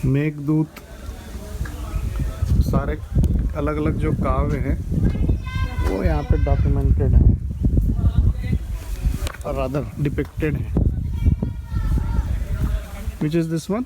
मेघदूत, सारे अलग अलग जो काव्य हैं वो यहाँ पे डॉक्यूमेंटेड हैं और रादर डिपिक्टेड हैं। Which is this one?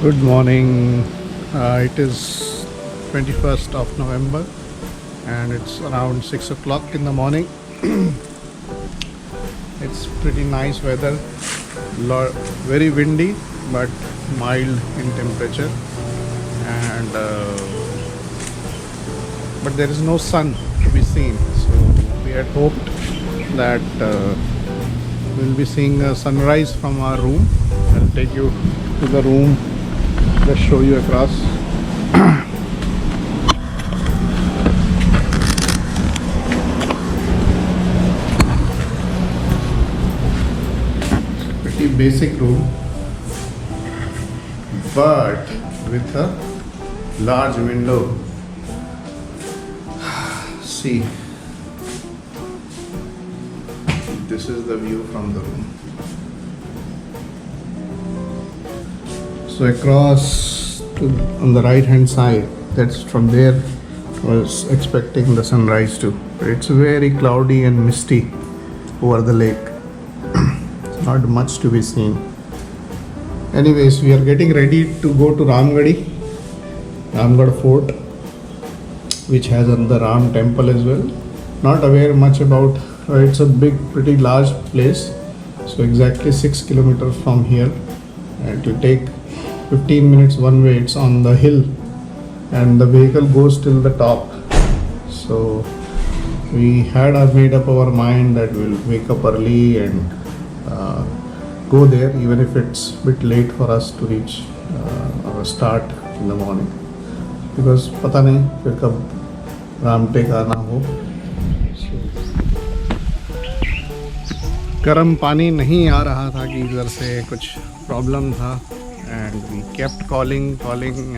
Good morning. It is 21st of November and it's around 6 o'clock in the morning. It's pretty nice weather, very windy but mild in temperature, and but there is no sun to be seen, so we had hoped that we'll be seeing a sunrise from our room. I'll take you to the room, just show you across. Pretty basic room, but with a large window. See, this is the view from the room. So across on the right hand side, that's from there was expecting the sunrise too. It's very cloudy and misty over the lake. Not much to be seen. Anyways, we are getting ready to go to Ramgarh Fort, which has the Ram temple as well. Not aware much about, it's a big, pretty large place. So exactly 6 kilometers from here, and it will take 15 minutes one way. It's on the hill and the vehicle goes till the top. So we had made up our mind that we'll wake up early and go there, even if it's a bit late for us to reach our start in the morning, because पता नहीं फिर कब रामटेक आना हो। गर्म पानी नहीं आ रहा था कि इधर से कुछ प्रॉब्लम था, and we kept calling,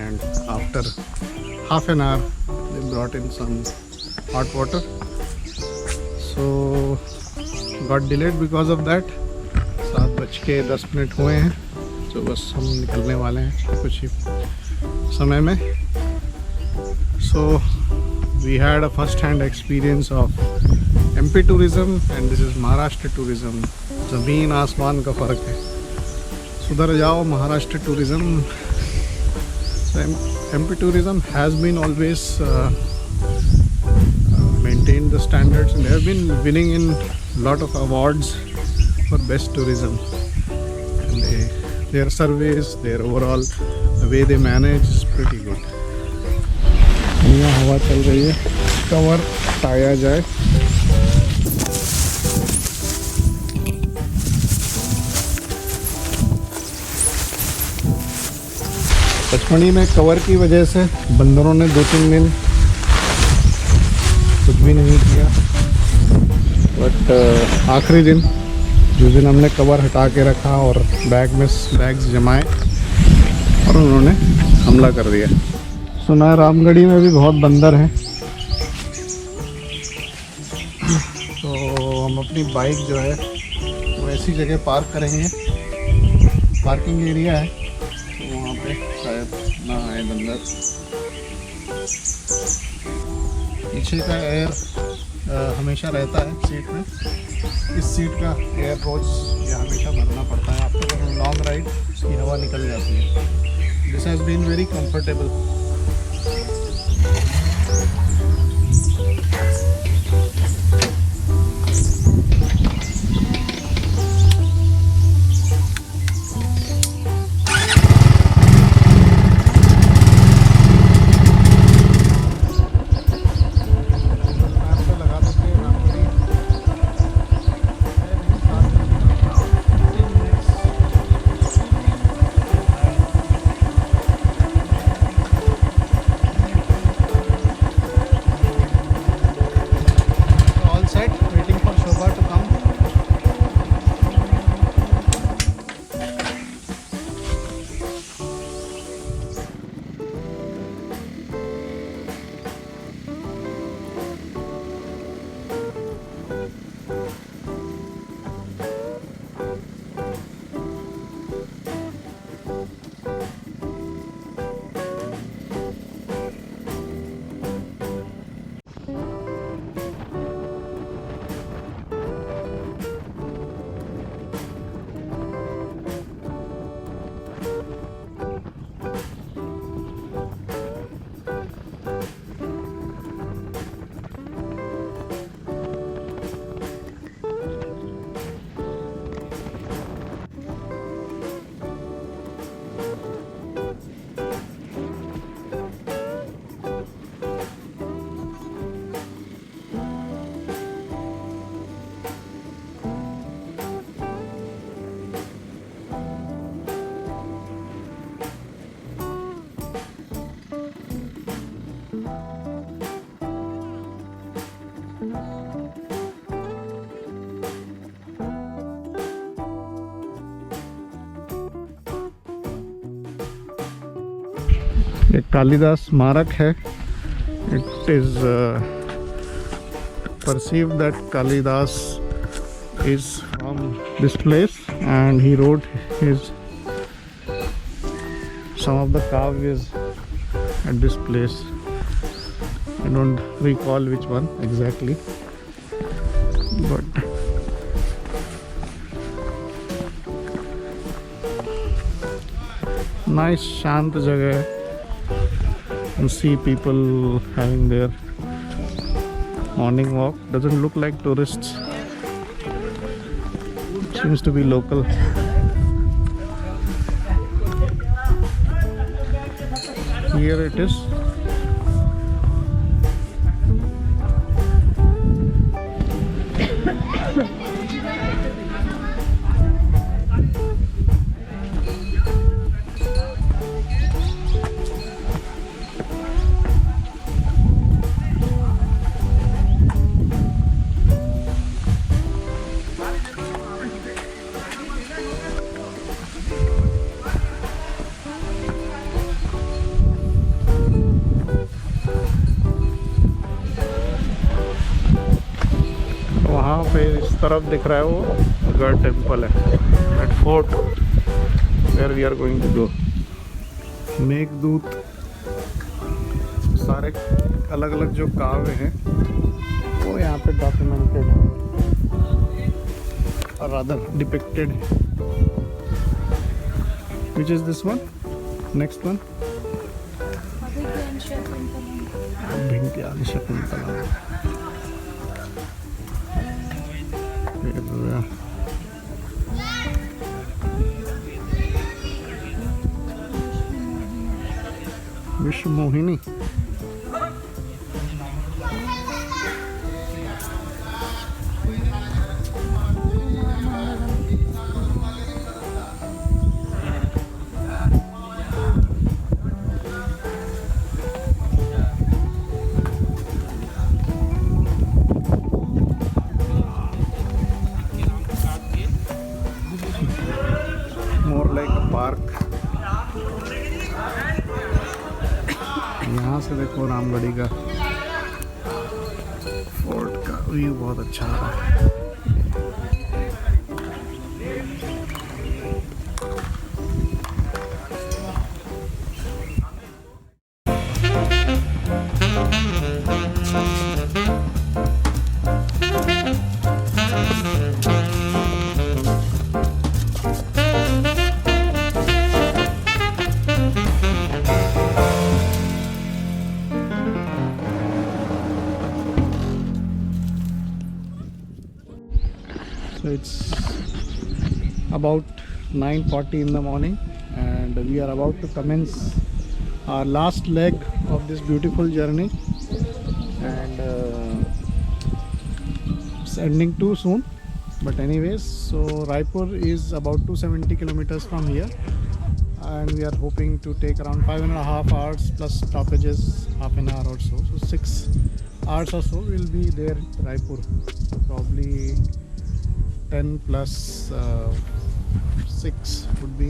and after half an hour they brought in some hot water, so got delayed because of that. 7:10 हुए हैं, तो बस हम निकलने वाले हैं कुछ ही समय में. So we had a first hand experience of MP tourism and this is Maharashtra tourism. ज़मीन आसमान का फ़र्क है. सुधर जाओ Maharashtra tourism. So MP tourism has been always maintained the standards and they have been winning in lot of awards for best tourism, and their surveys, their overall the way they manage is pretty good. यहाँ हवा चल रही है, cover हटाया जाए. पचमढ़ी में cover की वजह से बंदरों ने 2-3 दिन कुछ भी नहीं किया, बट आखिरी दिन जिस दिन हमने कवर हटा के रखा और बैग्स जमाए और उन्होंने हमला कर दिया. सुना है रामगढ़ी में भी बहुत बंदर हैं. तो हम अपनी बाइक जो है वो ऐसी जगह पार्क करेंगे, पार्किंग एरिया है, तो वहाँ पे शायद ना आए बंदर. पीछे का एयर हमेशा रहता है सीट में. इस सीट का एयर रोज या हमेशा भरना पड़ता है. आफ्टर लॉन्ग राइड इसकी हवा निकल जाती है. This has been very comfortable. एक कालिदास स्मारक है. It is perceived that Kalidas is from this place and he wrote his some of the kavyas at this place. I don't recall which one exactly, but nice shant jagah hai. You see people having their morning walk. Doesn't look like tourists. Seems to be local. Here it is. वहाँ पे इस तरफ दिख रहा है वो गढ़ temple है. That fort where we are going to go. Meghdoot सारे अलग अलग जो काव्य हैं वो यहाँ पे डॉक्यूमेंटेड है और रादर डिपिक्टेड है. Which is this one? Next one Abhigyan Shakuntala. Vishwa Mohini. More like a park. यहाँ से देखो रामगढ़ी का फोर्ट का व्यू बहुत अच्छा आ रहा है. So it's about 9:40 in the morning and we are about to commence our last leg of this beautiful journey, and it's ending too soon, but anyways, so Raipur is about 270 kilometers from here and we are hoping to take around 5.5 hours plus stoppages half an hour or so. So 6 hours or so we'll be there at Raipur. Probably 10 plus 6 would be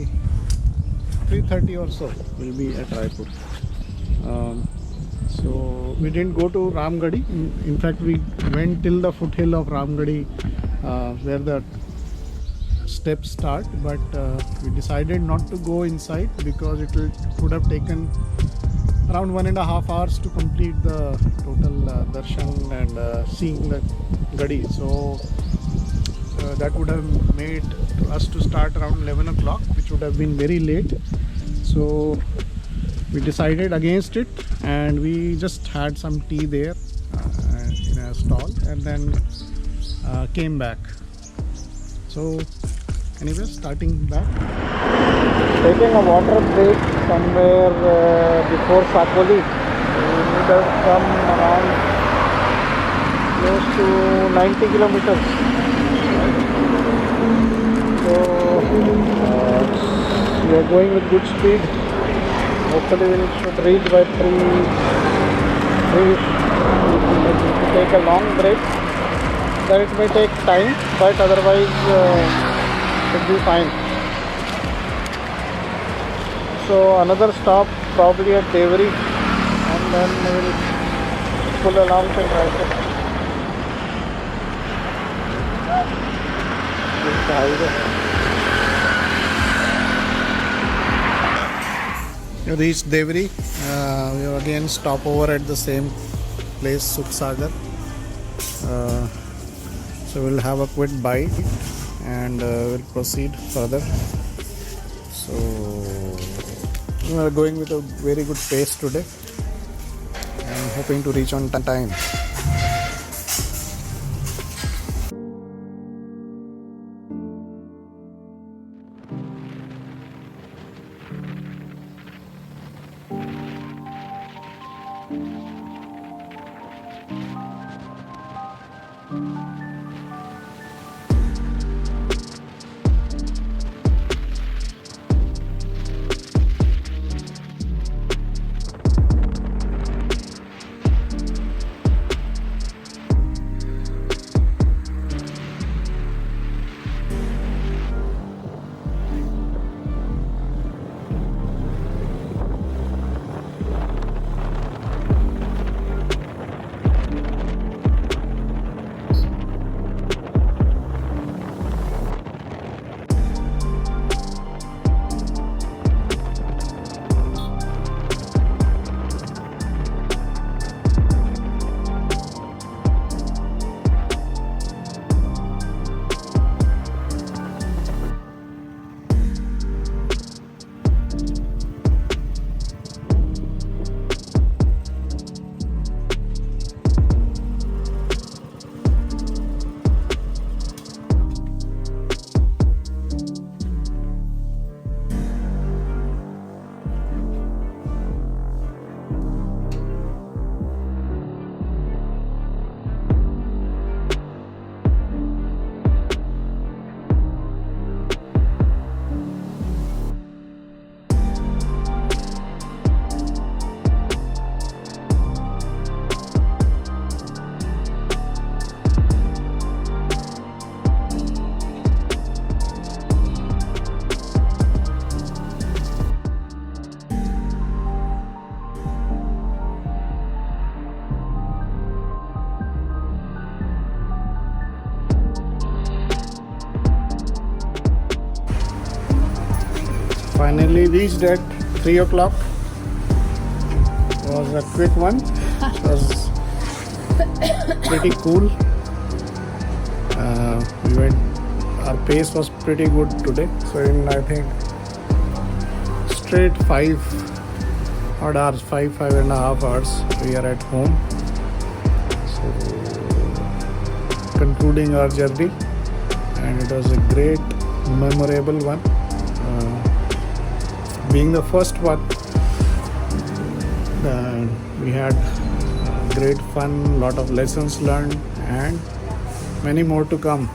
3:30 or so will be at Raipur. So we didn't go to Ramgarhi. In fact, we went till the foothill of Ramgarhi where the steps start, but we decided not to go inside because it would have taken around 1.5 hours to complete the total darshan and seeing the Gadi. So that would have made us to start around 11 o'clock, which would have been very late. So we decided against it and we just had some tea there in a stall and then came back. So anyway, starting back, taking a water break somewhere before Sakoli. We need to come around close to 90 kilometers. So we are going with good speed. Hopefully we should reach by 3. If we take a long break, then it may take time, but otherwise should be fine. So another stop probably at Devri, and then we will pull along till Raipur. This is the highway. We reached Devri. We will again stop over at the same place, Suksagar. So we'll have a quick bite and we'll proceed further. So we are going with a very good pace today and hoping to reach on time. Finally reached at 3 o'clock. Was a quick one. It was pretty cool. Our pace was pretty good today. So in I think straight 5 odd hours, 5.5 hours, we are at home. So concluding our journey, and it was a great, memorable one. Being the first one, we had great fun, lot of lessons learned, and many more to come.